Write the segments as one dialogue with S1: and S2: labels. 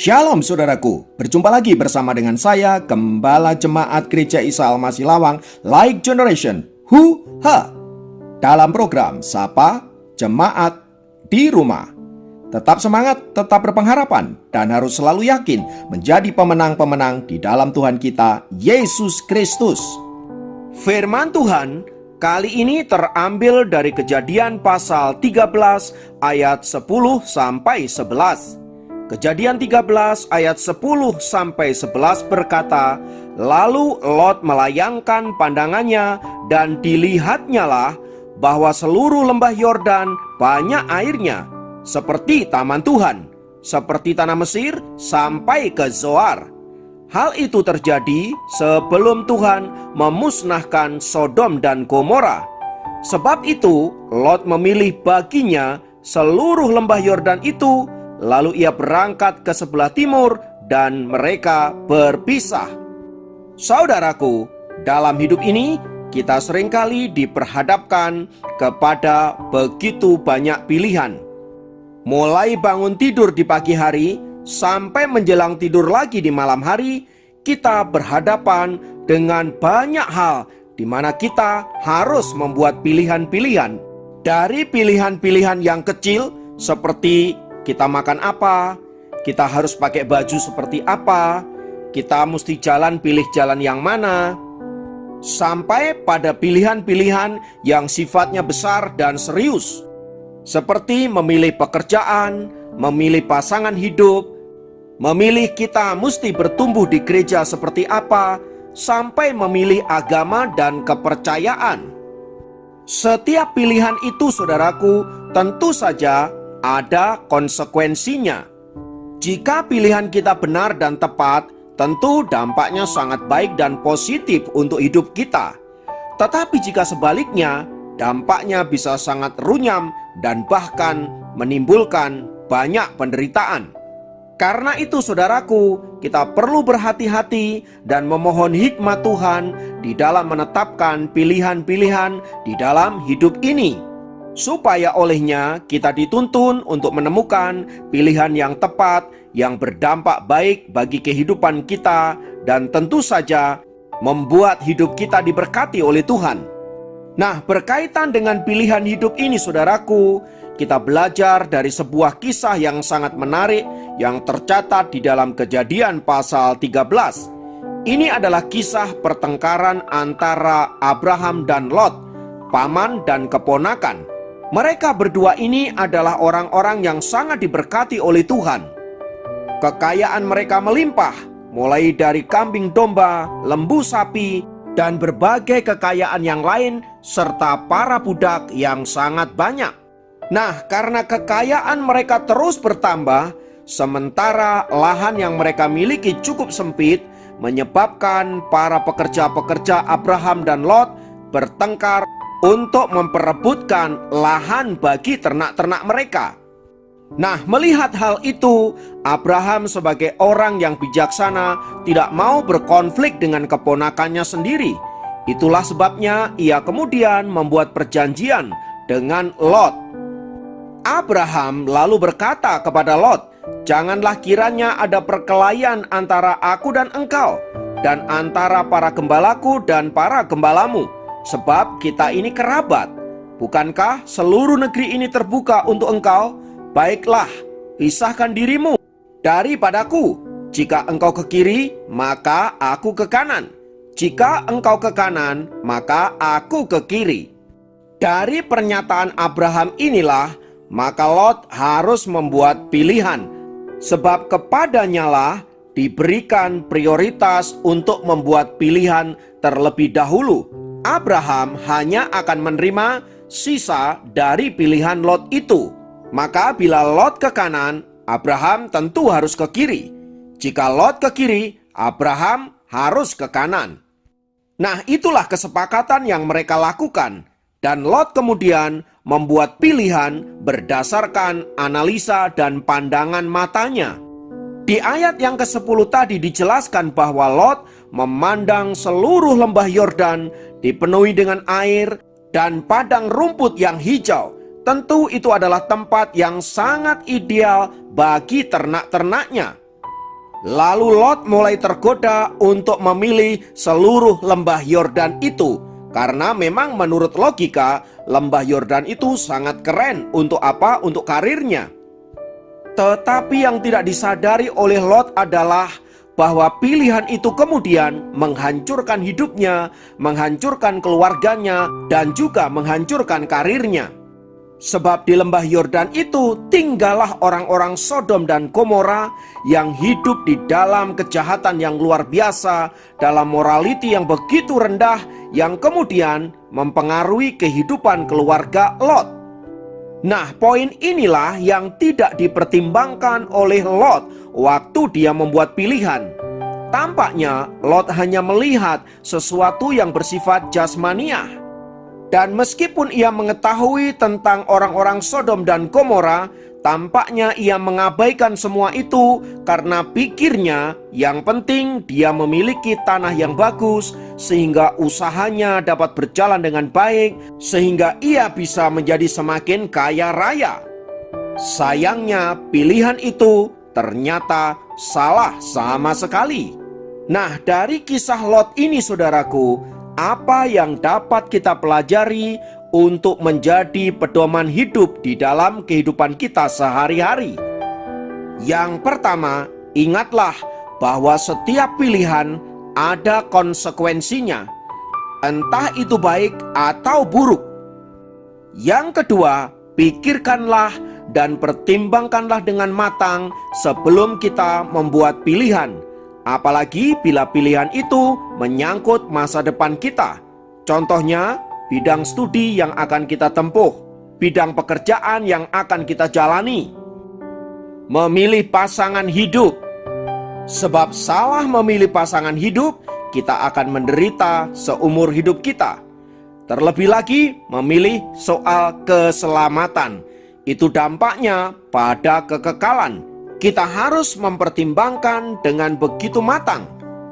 S1: Shalom saudaraku, berjumpa lagi bersama dengan saya, Gembala Jemaat Gereja Isa Al-Masih Lawang, Like Generation, dalam program Sapa Jemaat di Rumah. Tetap semangat, tetap berpengharapan, dan harus selalu yakin menjadi pemenang-pemenang di dalam Tuhan kita, Yesus Kristus. Firman Tuhan kali ini terambil dari Kejadian pasal 13 ayat 10 sampai 11. Kejadian 13 ayat 10 sampai 11 berkata, "Lalu Lot melayangkan pandangannya dan dilihatnyalah bahwa seluruh lembah Yordan banyak airnya, seperti taman Tuhan, seperti tanah Mesir sampai ke Zoar." Hal itu terjadi sebelum Tuhan memusnahkan Sodom dan Gomora. Sebab itu Lot memilih baginya seluruh lembah Yordan itu. Lalu ia berangkat ke sebelah timur dan mereka berpisah. Saudaraku, dalam hidup ini kita seringkali diperhadapkan kepada begitu banyak pilihan. Mulai bangun tidur di pagi hari sampai menjelang tidur lagi di malam hari, kita berhadapan dengan banyak hal di mana kita harus membuat pilihan-pilihan. Dari pilihan-pilihan yang kecil seperti kita makan apa, kita harus pakai baju seperti apa, kita mesti pilih jalan yang mana, sampai pada pilihan-pilihan yang sifatnya besar dan serius, seperti memilih pekerjaan, memilih pasangan hidup, memilih kita mesti bertumbuh di gereja seperti apa, sampai memilih agama dan kepercayaan. Setiap pilihan itu, saudaraku, tentu saja ada konsekuensinya. Jika pilihan kita benar dan tepat, tentu dampaknya sangat baik dan positif untuk hidup kita. Tetapi jika sebaliknya, dampaknya bisa sangat runyam dan bahkan menimbulkan banyak penderitaan. Karena itu saudaraku, kita perlu berhati-hati dan memohon hikmat Tuhan di dalam menetapkan pilihan-pilihan di dalam hidup ini, supaya olehnya kita dituntun untuk menemukan pilihan yang tepat, yang berdampak baik bagi kehidupan kita, dan tentu saja membuat hidup kita diberkati oleh Tuhan. Nah, berkaitan dengan pilihan hidup ini saudaraku, kita belajar dari sebuah kisah yang sangat menarik yang tercatat di dalam Kejadian pasal 13. Ini adalah kisah pertengkaran antara Abraham dan Lot, paman dan keponakan. Mereka berdua ini adalah orang-orang yang sangat diberkati oleh Tuhan. Kekayaan mereka melimpah, mulai dari kambing domba, lembu sapi, dan berbagai kekayaan yang lain, serta para budak yang sangat banyak. Nah, karena kekayaan mereka terus bertambah, sementara lahan yang mereka miliki cukup sempit, menyebabkan para pekerja-pekerja Abraham dan Lot bertengkar untuk memperebutkan lahan bagi ternak-ternak mereka. Nah, melihat hal itu, Abraham sebagai orang yang bijaksana tidak mau berkonflik dengan keponakannya sendiri. Itulah sebabnya ia kemudian membuat perjanjian dengan Lot. Abraham lalu berkata kepada Lot, "Janganlah kiranya ada perkelahian antara aku dan engkau, dan antara para gembalaku dan para gembalamu. Sebab kita ini kerabat. Bukankah seluruh negeri ini terbuka untuk engkau? Baiklah, pisahkan dirimu daripadaku. Jika engkau ke kiri, maka aku ke kanan. Jika engkau ke kanan, maka aku ke kiri." Dari pernyataan Abraham inilah, maka Lot harus membuat pilihan, sebab kepadanyalah diberikan prioritas untuk membuat pilihan terlebih dahulu. Abraham hanya akan menerima sisa dari pilihan Lot itu. Maka bila Lot ke kanan, Abraham tentu harus ke kiri. Jika Lot ke kiri, Abraham harus ke kanan. Nah, itulah kesepakatan yang mereka lakukan. Dan Lot kemudian membuat pilihan berdasarkan analisa dan pandangan matanya. Di ayat yang ke-10 tadi dijelaskan bahwa Lot memandang seluruh lembah Yordan dipenuhi dengan air dan padang rumput yang hijau. Tentu itu adalah tempat yang sangat ideal bagi ternak-ternaknya. Lalu Lot mulai tergoda untuk memilih seluruh lembah Yordan itu, karena memang menurut logika lembah Yordan itu sangat keren. Untuk apa? Untuk karirnya. Tetapi yang tidak disadari oleh Lot adalah bahwa pilihan itu kemudian menghancurkan hidupnya, menghancurkan keluarganya, dan juga menghancurkan karirnya. Sebab di lembah Yordan itu tinggallah orang-orang Sodom dan Gomora yang hidup di dalam kejahatan yang luar biasa, dalam morality yang begitu rendah, yang kemudian mempengaruhi kehidupan keluarga Lot. Nah, poin inilah yang tidak dipertimbangkan oleh Lot waktu dia membuat pilihan. Tampaknya Lot hanya melihat sesuatu yang bersifat jasmaniah. Dan meskipun ia mengetahui tentang orang-orang Sodom dan Gomora, tampaknya ia mengabaikan semua itu karena pikirnya yang penting dia memiliki tanah yang bagus sehingga usahanya dapat berjalan dengan baik, sehingga ia bisa menjadi semakin kaya raya. Sayangnya pilihan itu ternyata salah sama sekali. Nah, dari kisah Lot ini saudaraku, apa yang dapat kita pelajari untuk menjadi pedoman hidup di dalam kehidupan kita sehari-hari? Yang pertama, ingatlah bahwa setiap pilihan ada konsekuensinya, entah itu baik atau buruk. Yang kedua, pikirkanlah dan pertimbangkanlah dengan matang sebelum kita membuat pilihan. Apalagi bila pilihan itu menyangkut masa depan kita. Contohnya, bidang studi yang akan kita tempuh, bidang pekerjaan yang akan kita jalani. Memilih pasangan hidup. Sebab salah memilih pasangan hidup, kita akan menderita seumur hidup kita. Terlebih lagi, memilih soal keselamatan. Itu dampaknya pada kekekalan. Kita harus mempertimbangkan dengan begitu matang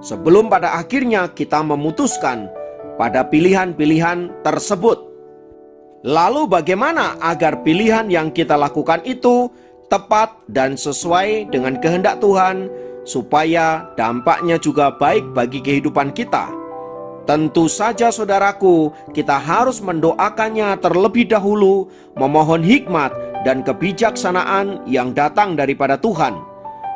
S1: sebelum pada akhirnya kita memutuskan pada pilihan-pilihan tersebut. Lalu bagaimana agar pilihan yang kita lakukan itu tepat dan sesuai dengan kehendak Tuhan, supaya dampaknya juga baik bagi kehidupan kita? Tentu saja saudaraku, kita harus mendoakannya terlebih dahulu, memohon hikmat dan kebijaksanaan yang datang daripada Tuhan.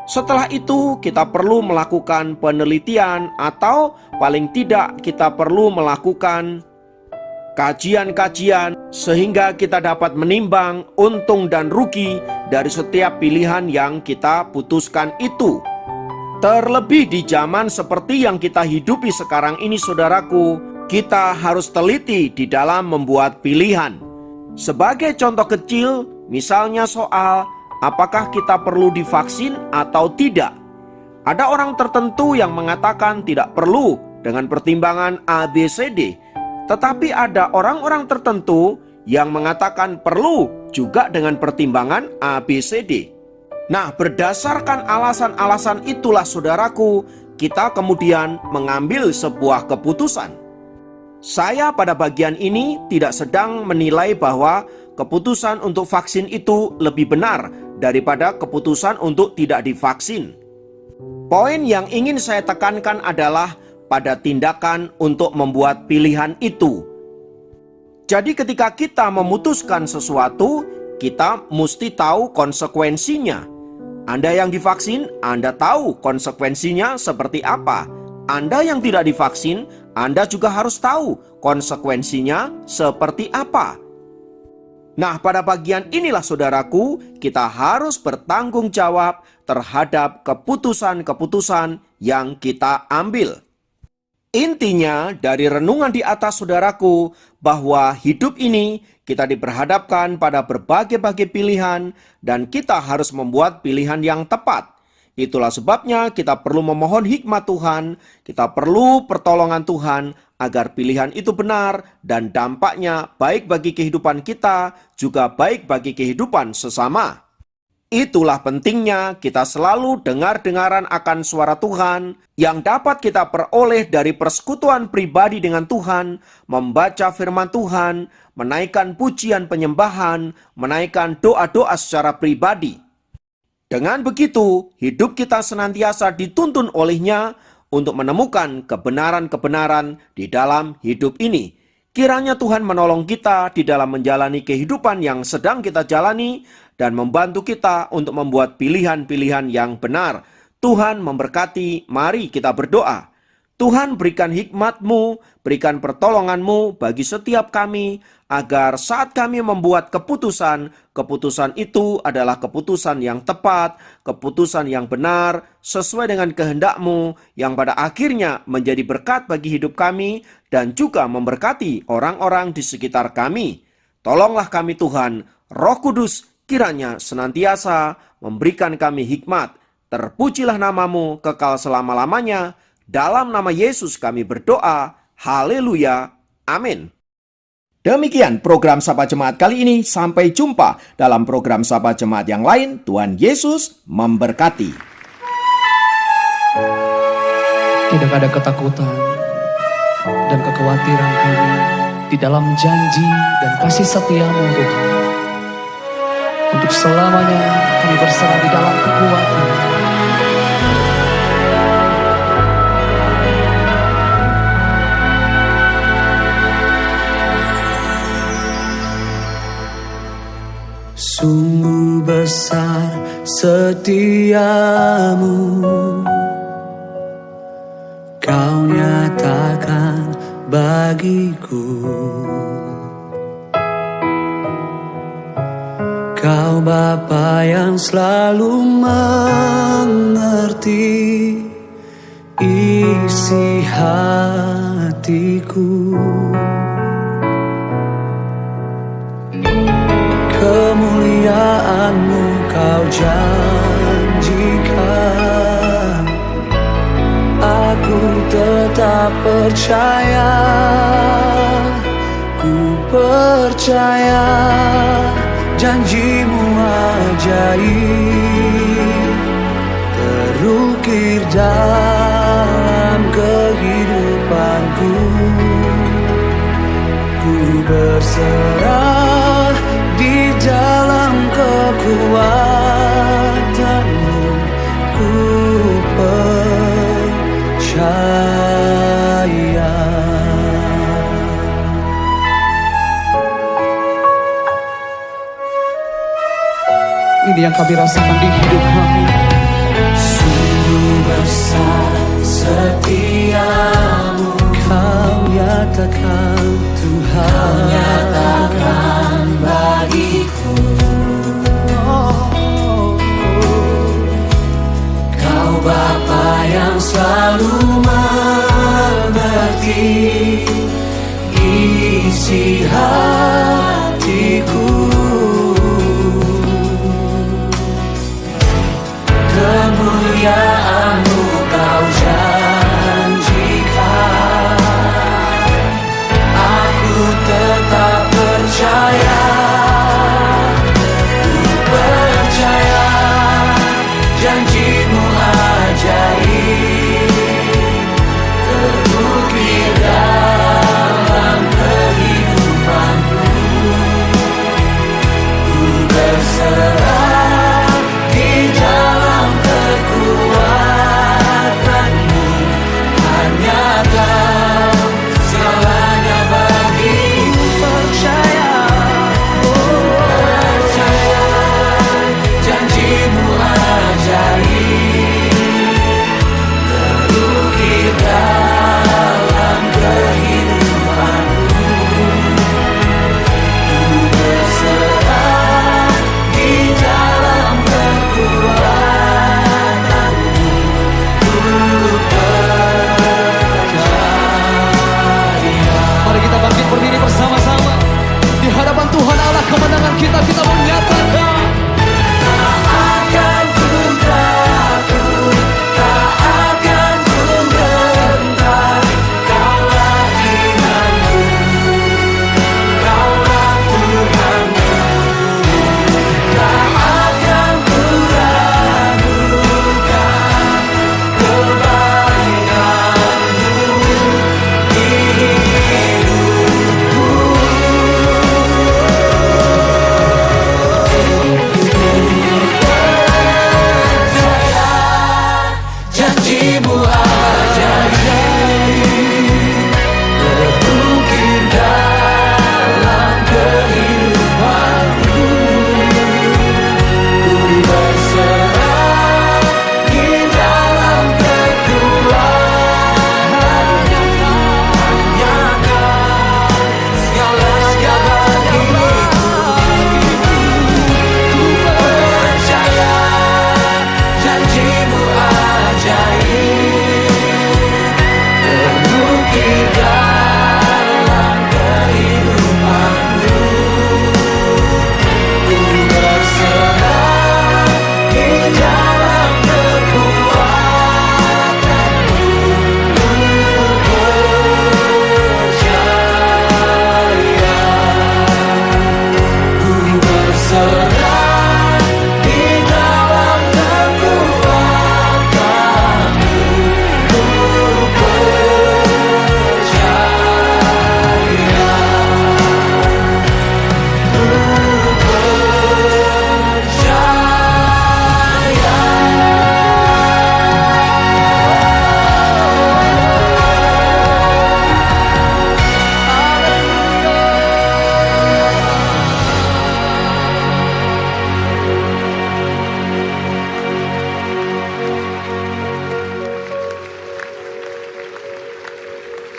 S1: Setelah itu kita perlu melakukan penelitian, atau paling tidak kita perlu melakukan kajian-kajian sehingga kita dapat menimbang untung dan rugi dari setiap pilihan yang kita putuskan itu. Terlebih di zaman seperti yang kita hidupi sekarang ini saudaraku, kita harus teliti di dalam membuat pilihan. Sebagai contoh kecil, misalnya soal apakah kita perlu divaksin atau tidak. Ada orang tertentu yang mengatakan tidak perlu dengan pertimbangan A, B, C, D. Tetapi ada orang-orang tertentu yang mengatakan perlu juga dengan pertimbangan A, B, C, D. Nah, berdasarkan alasan-alasan itulah saudaraku, kita kemudian mengambil sebuah keputusan. Saya pada bagian ini tidak sedang menilai bahwa keputusan untuk vaksin itu lebih benar daripada keputusan untuk tidak divaksin. Poin yang ingin saya tekankan adalah pada tindakan untuk membuat pilihan itu. Jadi ketika kita memutuskan sesuatu, kita mesti tahu konsekuensinya. Anda yang divaksin, Anda tahu konsekuensinya seperti apa. Anda yang tidak divaksin, Anda juga harus tahu konsekuensinya seperti apa. Nah, pada bagian inilah saudaraku, kita harus bertanggung jawab terhadap keputusan-keputusan yang kita ambil. Intinya dari renungan di atas saudaraku, bahwa hidup ini kita diperhadapkan pada berbagai-bagai pilihan dan kita harus membuat pilihan yang tepat. Itulah sebabnya kita perlu memohon hikmat Tuhan, kita perlu pertolongan Tuhan agar pilihan itu benar dan dampaknya baik bagi kehidupan kita, juga baik bagi kehidupan sesama. Itulah pentingnya kita selalu dengar-dengaran akan suara Tuhan yang dapat kita peroleh dari persekutuan pribadi dengan Tuhan, membaca firman Tuhan, menaikkan pujian penyembahan, menaikkan doa-doa secara pribadi. Dengan begitu, hidup kita senantiasa dituntun olehnya untuk menemukan kebenaran-kebenaran di dalam hidup ini. Kiranya Tuhan menolong kita di dalam menjalani kehidupan yang sedang kita jalani dan membantu kita untuk membuat pilihan-pilihan yang benar. Tuhan memberkati, mari kita berdoa. Tuhan, berikan hikmat-Mu, berikan pertolongan-Mu bagi setiap kami, agar saat kami membuat keputusan, keputusan itu adalah keputusan yang tepat, keputusan yang benar, sesuai dengan kehendak-Mu, yang pada akhirnya menjadi berkat bagi hidup kami, dan juga memberkati orang-orang di sekitar kami. Tolonglah kami Tuhan, Roh Kudus kiranya senantiasa memberikan kami hikmat. Terpujilah nama-Mu kekal selama-lamanya. Dalam nama Yesus kami berdoa. Haleluya. Amin. Demikian program Sapa Jemaat kali ini. Sampai jumpa dalam program Sapa Jemaat yang lain. Tuhan Yesus memberkati.
S2: Tidak ada ketakutan dan kekhawatiran kami di dalam janji dan kasih setia-Mu Tuhan. Untuk selamanya kami berserah di dalam kekuatan.
S3: Sungguh besar setiamu, Kau nyatakan bagiku. Kau Bapa yang selalu mengerti isi hatiku. Kemuliaan-Mu Kau janjikan, aku tetap percaya, ku percaya janji-Mu ajaib terukir dalam kehidupanku. Ku berserah di dalam kekuatan-Mu, ku percaya.
S2: Ini yang kami rasakan di hidup kami.
S3: Sungguh besar setiamu, Kau nyatakan Tuhan, Kau nyatakan bagiku. Kau Bapa yang selalu mengerti isi hatiku. Kemuliaan-Mu Kau janjikan, aku tetap percaya, ku percaya janji-Mu ajaib terukir dalam kehidupanku.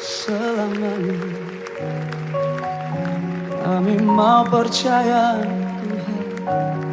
S2: selamanya. Kami mau percaya Tuhan.